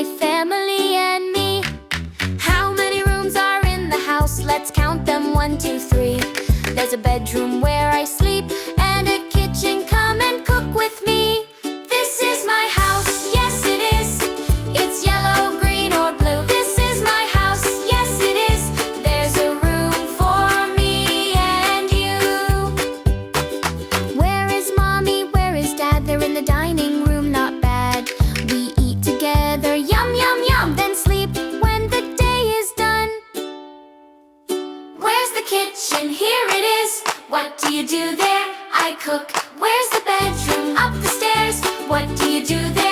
my family and me. How many rooms are in the house? Let's count them, 1, 2, 3. There's a bedroom where I sleep, and a kitchen, come and cook with me. This is my house, yes it is. It's yellow, green or blue. This is my house, yes it is. There's a room for me and you. Where is mommy, where is dad? They're in the dining room, not bad. We eat together, yum yum yum, then sleep when the day is done. Where's the kitchen? Here it is. What do you do there? I cook. Where's the bedroom? Up the stairs. What do you do there?